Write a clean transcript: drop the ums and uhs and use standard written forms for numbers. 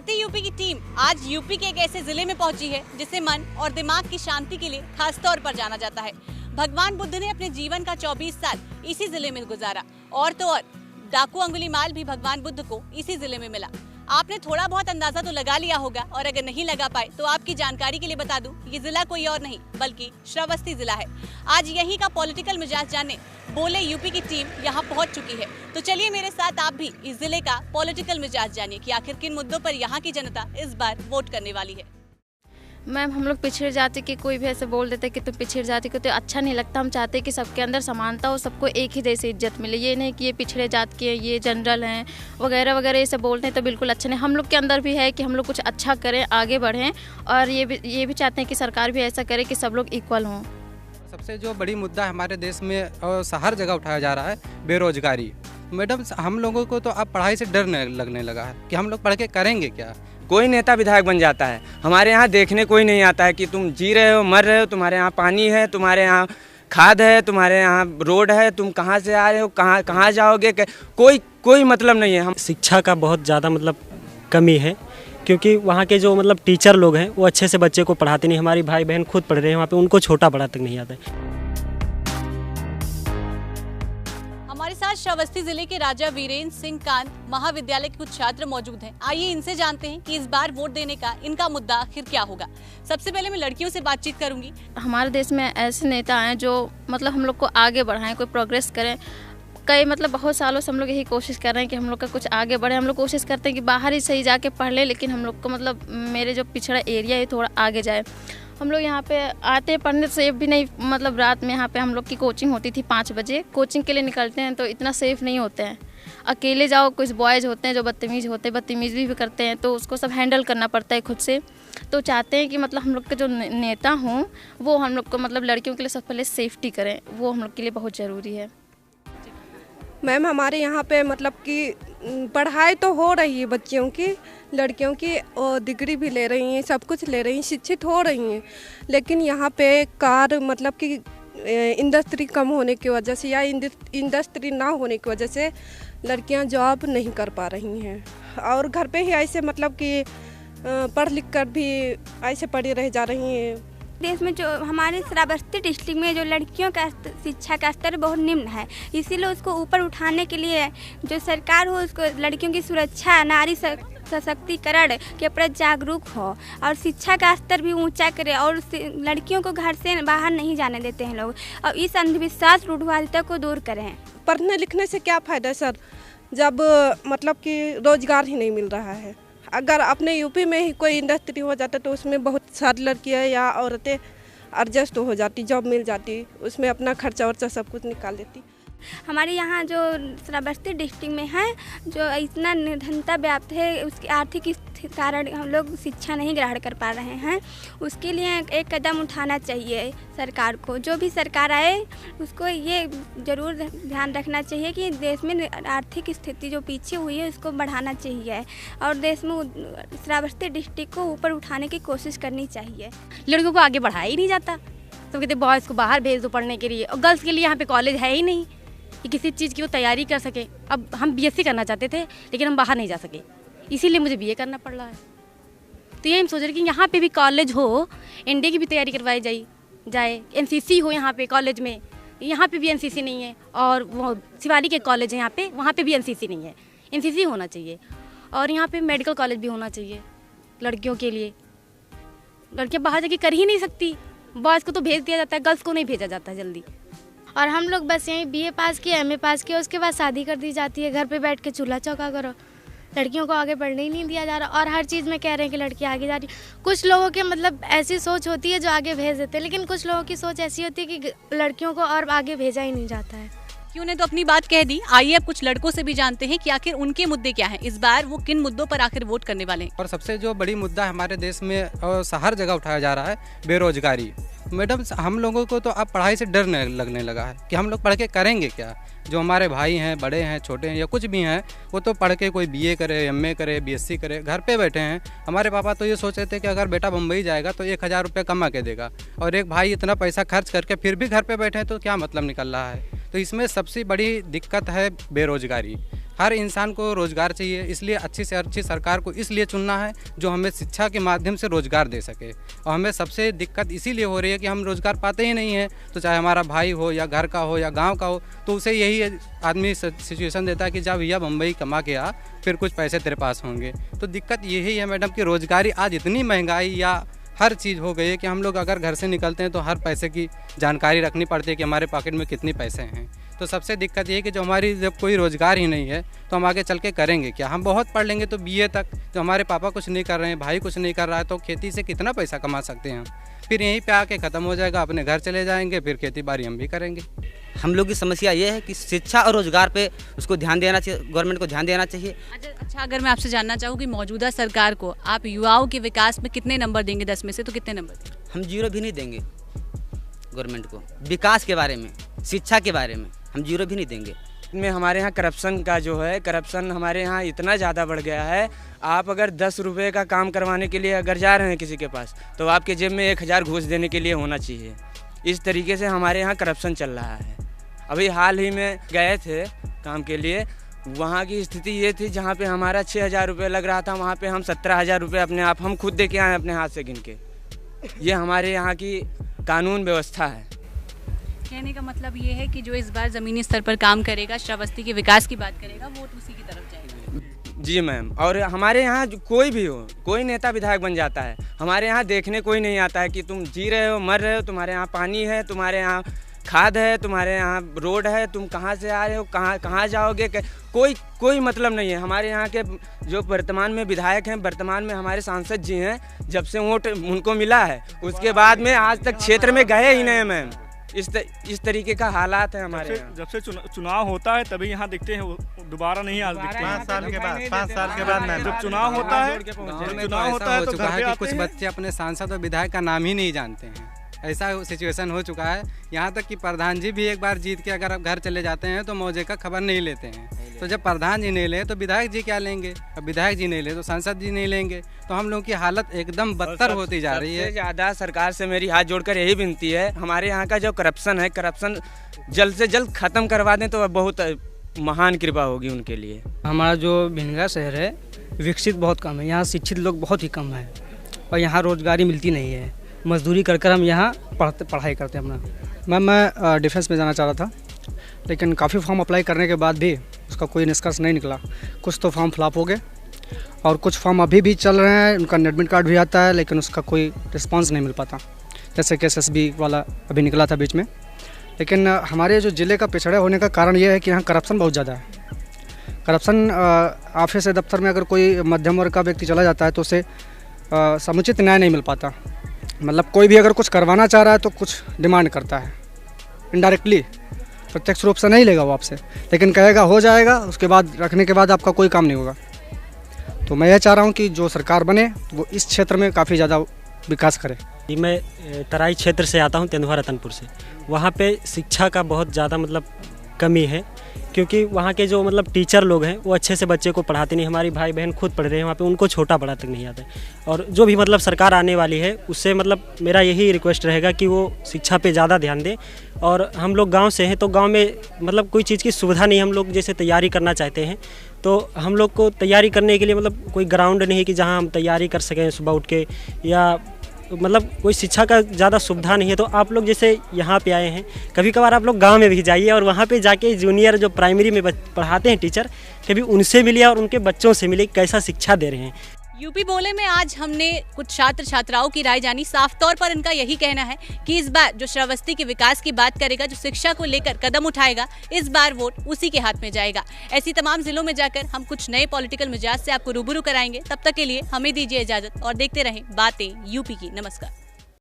चुनाती UP की team आज UP के एक ऐसे जिले में पहुंची है जिसे मन और दिमाग की शांति के लिए खास तौर पर जाना जाता है। भगवान बुद्ध ने अपने जीवन का 24 साल इसी जिले में गुजारा और तो और डाकू अंगुलीमाल भी भगवान बुद्ध को इसी जिले में मिला। आपने थोड़ा बहुत अंदाजा तो लगा लिया होगा और अगर नहीं लगा पाए तो आपकी जानकारी के लिए बता दूं, ये जिला कोई और नहीं बल्कि श्रावस्ती जिला है। आज यहीं का पॉलिटिकल मिजाज जानने बोले यूपी की टीम यहाँ पहुँच चुकी है। तो चलिए मेरे साथ आप भी इस जिले का पॉलिटिकल मिजाज जानिए कि आखिर किन मुद्दों पर यहाँ की जनता इस बार वोट करने वाली है। मैम, हम लोग पिछड़ जाति के कोई भी ऐसे बोल देते कि तुम पिछड़ जाति को, तो अच्छा नहीं लगता। हम चाहते हैं कि सबके अंदर समानता हो, सबको एक ही जैसी इज्जत मिले। ये नहीं कि ये पिछड़े जात के हैं, ये जनरल हैं वगैरह वगैरह, ये सब बोलते हैं तो बिल्कुल अच्छा नहीं। हम लोग के अंदर भी है कि हम लोग कुछ अच्छा करें, आगे बढ़ें और ये भी चाहते हैं कि सरकार भी ऐसा करे कि सब लोग इक्वल हों। सबसे जो बड़ी मुद्दा हमारे देश में और हर जगह उठाया जा रहा है, बेरोजगारी। मैडम, हम लोगों को तो अब पढ़ाई से डर लगने लगा है कि हम लोग पढ़ के करेंगे क्या। कोई नेता विधायक बन जाता है, हमारे यहाँ देखने कोई नहीं आता है कि तुम जी रहे हो, मर रहे हो, तुम्हारे यहाँ पानी है, तुम्हारे यहाँ खाद है, तुम्हारे यहाँ रोड है, तुम कहाँ से आ रहे हो, कहाँ जाओगे, कोई मतलब नहीं है। हम शिक्षा का बहुत ज़्यादा कमी है, क्योंकि वहाँ के जो टीचर लोग हैं वो अच्छे से बच्चे को पढ़ाते नहीं। हमारी भाई बहन खुद पढ़ रहे हैं वहाँ पे, उनको छोटा बड़ा तक नहीं आता है। हमारे साथ श्रावस्ती जिले के राजा वीरेंद्र सिंह कांत महाविद्यालय के कुछ छात्र मौजूद हैं। आइए इनसे जानते हैं कि इस बार वोट देने का इनका मुद्दा आखिर क्या होगा। सबसे पहले मैं लड़कियों से बातचीत करूंगी। हमारे देश में ऐसे नेता हैं जो हम लोग को आगे बढ़ाएं, कोई प्रोग्रेस करें। कई बहुत सालों से हम लोग यही कोशिश कर रहे हैं कि हम लोग का कुछ आगे बढ़े। हम लोग कोशिश करते हैं कि बाहर ही सही जाके पढ़ ले, लेकिन हम लोग को मेरे जो पिछड़ा एरिया है थोड़ा आगे जाए। हम लोग यहाँ पे आते हैं पढ़ने, सेफ भी नहीं। रात में यहाँ पे हम लोग की कोचिंग होती थी 5 बजे, कोचिंग के लिए निकलते हैं तो इतना सेफ नहीं होते हैं। अकेले जाओ, कुछ बॉयज़ होते हैं जो बदतमीज़ी भी करते हैं, तो उसको सब हैंडल करना पड़ता है खुद से। तो चाहते हैं कि हम लोग के जो नेता हों वो हम लोग को लड़कियों के लिए सबसे पहले सेफ्टी करें, वो हम लोग के लिए बहुत ज़रूरी है। मैम, हमारे यहाँ पे कि पढ़ाई तो हो रही है बच्चियों की, लड़कियों की, और डिग्री भी ले रही हैं, सब कुछ ले रही हैं, शिक्षित हो रही हैं, लेकिन यहाँ पे कार कि इंडस्ट्री कम होने की वजह से या इंडस्ट्री ना होने की वजह से लड़कियाँ जॉब नहीं कर पा रही हैं और घर पे ही ऐसे कि पढ़ लिख कर भी ऐसे पड़ी रह जा रही हैं। देश में जो हमारे श्रावस्ती डिस्ट्रिक्ट में जो लड़कियों का शिक्षा का स्तर बहुत निम्न है, इसीलिए उसको ऊपर उठाने के लिए जो सरकार हो उसको लड़कियों की सुरक्षा, नारी सशक्तिकरण के प्रति जागरूक हो और शिक्षा का स्तर भी ऊंचा करे और लड़कियों को घर से बाहर नहीं जाने देते हैं लोग, और इस अंधविश्वास रूढ़िवादिता को दूर करें। पढ़ने लिखने से क्या फ़ायदा सर, जब कि रोज़गार ही नहीं मिल रहा है। अगर अपने यूपी में ही कोई इंडस्ट्री हो जाता तो उसमें बहुत सारी लड़कियां या औरतें एडजस्ट हो जाती, जॉब मिल जाती, उसमें अपना खर्चा वर्चा सब कुछ निकाल लेती। हमारे यहाँ जो श्रावस्ती डिस्ट्रिक्ट में है जो इतना निर्धनता व्याप्त है, उसकी आर्थिक कारण हम लोग शिक्षा नहीं ग्रहण कर पा रहे हैं। उसके लिए एक कदम उठाना चाहिए सरकार को। जो भी सरकार आए उसको ये ज़रूर ध्यान रखना चाहिए कि देश में आर्थिक स्थिति जो पीछे हुई है उसको बढ़ाना चाहिए और देश में श्रावस्ती डिस्ट्रिक्ट को ऊपर उठाने की कोशिश करनी चाहिए। लड़कियों को आगे बढ़ाया ही नहीं जाता, तो कहते बॉयज़ को बाहर भेज दो पढ़ने के लिए, और गर्ल्स के लिए यहाँ पे कॉलेज है ही नहीं कि किसी चीज़ की वो तैयारी कर सके। अब हम बीएससी करना चाहते थे लेकिन हम बाहर नहीं जा सके, इसीलिए मुझे बीए करना पड़ रहा है। तो ये हम सोच रहे कि यहाँ पे भी कॉलेज हो, एनडीए की भी तैयारी करवाई जाए, एनसीसी हो यहाँ पे कॉलेज में। यहाँ पे भी एनसीसी नहीं है, और वो शिवाली के कॉलेज है यहाँ पे, वहाँ पे भी एनसीसी नहीं है। एनसीसी होना चाहिए, और यहाँ पे मेडिकल कॉलेज भी होना चाहिए लड़कियों के लिए। लड़कियाँ बाहर जाके कर ही नहीं सकती, बॉयज़ को तो भेज दिया जाता है, गर्ल्स को नहीं भेजा जाता है जल्दी। और हम लोग बस यहीं बीए पास किए, एमए पास किए, उसके बाद शादी कर दी जाती है। घर पे बैठ के चूल्हा चौका करो, लड़कियों को आगे बढ़ने ही नहीं दिया जा रहा। और हर चीज़ में कह रहे हैं कि लड़की आगे जा रही। कुछ लोगों के ऐसी सोच होती है जो आगे भेज देते हैं, लेकिन कुछ लोगों की सोच ऐसी होती है कि लड़कियों को और आगे भेजा ही नहीं जाता है। क्यों ने तो अपनी बात कह दी। आइए अब कुछ लड़कों से भी जानते हैं कि आखिर उनके मुद्दे क्या हैं, इस बार वो किन मुद्दों पर आखिर वोट करने वाले हैं। और सबसे जो बड़ी मुद्दा हमारे देश में और हर जगह उठाया जा रहा है, बेरोजगारी। मैडम, हम लोगों को तो अब पढ़ाई से डर लगने लगा है कि हम लोग पढ़ के करेंगे क्या। जो हमारे भाई हैं, बड़े हैं, छोटे हैं या कुछ भी हैं, वो तो पढ़ के कोई बीए करे, एमए करे, बीएससी करे, घर पे बैठे हैं। हमारे पापा तो ये सोच रहे थे कि अगर बेटा मुंबई जाएगा तो 1000 रुपये कमा के देगा, और एक भाई इतना पैसा खर्च करके फिर भी घर पे बैठे हैं, तो क्या मतलब निकल रहा है। तो इसमें सबसे बड़ी दिक्कत है बेरोजगारी। हर इंसान को रोज़गार चाहिए, इसलिए अच्छी से अच्छी सरकार को इसलिए चुनना है जो हमें शिक्षा के माध्यम से रोज़गार दे सके। और हमें सबसे दिक्कत इसीलिए हो रही है कि हम रोज़गार पाते ही नहीं हैं। तो चाहे हमारा भाई हो या घर का हो या गांव का हो, तो उसे यही आदमी सिचुएशन देता है कि जा भैया बम्बई कमा के आ, फिर कुछ पैसे तेरे पास होंगे। तो दिक्कत यही है मैडम कि रोज़गारी आज इतनी महंगाई या हर चीज़ हो गई है कि हम लोग अगर घर से निकलते हैं तो हर पैसे की जानकारी रखनी पड़ती है कि हमारे पॉकेट में कितने पैसे हैं। तो सबसे दिक्कत ये है कि जो हमारी जब कोई रोज़गार ही नहीं है तो हम आगे चल के करेंगे क्या। हम बहुत पढ़ लेंगे तो बीए तक, तो हमारे पापा कुछ नहीं कर रहे हैं, भाई कुछ नहीं कर रहा है, तो खेती से कितना पैसा कमा सकते हैं हम। फिर यहीं पे आके ख़त्म हो जाएगा, अपने घर चले जाएंगे, फिर खेती बाड़ी हम भी करेंगे। हम लोग की समस्या ये है कि शिक्षा और रोज़गार पे उसको ध्यान देना चाहिए, गवर्नमेंट को ध्यान देना चाहिए। अच्छा, अगर मैं आपसे जानना चाहूँ कि मौजूदा सरकार को आप युवाओं के विकास में कितने नंबर देंगे? 10 में से तो कितने नंबर देंगे? हम 0 भी नहीं देंगे गवर्नमेंट को। विकास के बारे में, शिक्षा के बारे में हम 0 भी नहीं देंगे। में हमारे यहाँ करप्शन का जो है, करप्शन हमारे यहाँ इतना ज़्यादा बढ़ गया है। आप अगर 10 रुपये का काम करवाने के लिए अगर जा रहे हैं किसी के पास, तो आपके जेब में 1000 घूस देने के लिए होना चाहिए। इस तरीके से हमारे यहाँ करप्शन चल रहा है। अभी हाल ही में गए थे काम के लिए, वहाँ की स्थिति ये थी जहाँ पे हमारा 6000 रुपये लग रहा था, वहाँ पे हम 17,000 रुपये अपने आप हम खुद दे के आए अपने हाथ से गिन के। ये हमारे यहाँ की कानून व्यवस्था है। कहने का मतलब ये है कि जो इस बार ज़मीनी स्तर पर काम करेगा, श्रावस्ती के विकास की बात करेगा, वोट उसी की तरफ जाएगा। जी मैम, और हमारे यहाँ कोई भी हो, कोई नेता विधायक बन जाता है, हमारे यहाँ देखने कोई नहीं आता है कि तुम जी रहे हो, मर रहे हो, तुम्हारे यहाँ पानी है, तुम्हारे यहाँ खाद है, तुम्हारे यहाँ रोड है, तुम कहाँ से आ रहे हो, कहाँ जाओगे, कोई मतलब नहीं है। हमारे यहाँ के जो वर्तमान में विधायक हैं, वर्तमान में हमारे सांसद जी हैं, जब से वोट उनको मिला है उसके बाद में आज तक क्षेत्र में गए ही नहीं मैम। इस तरीके का हालात है हमारे यहाँ। जब से चुनाव होता है तभी यहाँ दिखते हैं, दोबारा नहीं आज दिखते। 5 साल के बाद जब चुनाव होता है, तो चुका है कि कुछ बच्चे अपने सांसद और विधायक का नाम ही नहीं जानते हैं। ऐसा सिचुएशन हो चुका है, यहाँ तक कि प्रधान जी भी एक बार जीत के अगर घर चले जाते हैं तो मौजे का खबर नहीं लेते हैं। तो जब प्रधान जी नहीं ले तो विधायक जी क्या लेंगे, अब विधायक जी नहीं ले तो सांसद जी नहीं लेंगे। तो हम लोगों की हालत एकदम बदतर होती जा रही है। ज़्यादा सरकार से मेरी हाथ जोड़कर यही विनती है, हमारे यहाँ का जो करप्शन है, करप्शन जल्द से जल्द ख़त्म करवा दें तो बहुत महान कृपा होगी उनके लिए। हमारा जो भिनगा शहर है विकसित बहुत कम है, यहाँ शिक्षित लोग बहुत ही कम है और यहाँ रोज़गारी मिलती नहीं है। मजदूरी कर हम यहाँ पढ़ाई करते हैं अपना। मैं डिफेंस में जाना चाह रहा था, लेकिन काफ़ी फॉर्म अप्लाई करने के बाद भी उसका कोई निष्कर्ष नहीं निकला। कुछ तो फॉर्म फ्लॉप हो गए और कुछ फॉर्म अभी भी चल रहे हैं, उनका एडमिट कार्ड भी आता है लेकिन उसका कोई रिस्पांस नहीं मिल पाता। जैसे कि SSB वाला अभी निकला था बीच में। लेकिन हमारे जो ज़िले का पिछड़े होने का कारण ये है कि यहाँ करप्शन बहुत ज़्यादा है। करप्शन ऑफिस दफ्तर में अगर कोई मध्यम वर्ग का व्यक्ति चला जाता है तो उसे समुचित न्याय नहीं मिल पाता। मतलब कोई भी अगर कुछ करवाना चाह रहा है तो कुछ डिमांड करता है, इनडायरेक्टली, प्रत्यक्ष रूप से नहीं लेगा वो आपसे, लेकिन कहेगा हो जाएगा, उसके बाद रखने के बाद आपका कोई काम नहीं होगा। तो मैं यह चाह रहा हूँ कि जो सरकार बने वो इस क्षेत्र में काफ़ी ज़्यादा विकास करे। मैं तराई क्षेत्र से आता हूँ, तेंदुआ रतनपुर से। वहाँ पे शिक्षा का बहुत ज़्यादा मतलब कमी है, क्योंकि वहाँ के जो मतलब टीचर लोग हैं वो अच्छे से बच्चे को पढ़ाते नहीं। हमारी भाई बहन खुद पढ़ रहे हैं वहाँ पे, उनको छोटा बड़ा तक नहीं आता है। और जो भी मतलब सरकार आने वाली है उससे मतलब मेरा यही रिक्वेस्ट रहेगा कि वो शिक्षा पे ज़्यादा ध्यान दें। और हम लोग गांव से हैं तो गांव में मतलब कोई चीज़ की सुविधा नहीं, हम लोग जैसे तैयारी करना चाहते हैं तो हम लोग को तैयारी करने के लिए मतलब कोई ग्राउंड नहीं है कि जहाँ हम तैयारी कर सकें सुबह उठ के, या मतलब कोई शिक्षा का ज़्यादा सुविधा नहीं है। तो आप लोग जैसे यहाँ पे आए हैं, कभी कभार आप लोग गांव में भी जाइए और वहाँ पे जाके जूनियर जो प्राइमरी में पढ़ाते हैं टीचर, कभी उनसे मिलिए और उनके बच्चों से मिलिए कैसा शिक्षा दे रहे हैं। यूपी बोले में आज हमने कुछ छात्र छात्राओं की राय जानी। साफ तौर पर इनका यही कहना है कि इस बार जो श्रावस्ती के विकास की बात करेगा, जो शिक्षा को लेकर कदम उठाएगा, इस बार वोट उसी के हाथ में जाएगा। ऐसी तमाम जिलों में जाकर हम कुछ नए पॉलिटिकल मिजाज से आपको रूबरू कराएंगे। तब तक के लिए हमें दीजिए इजाजत और देखते रहें बातें यूपी की। नमस्कार।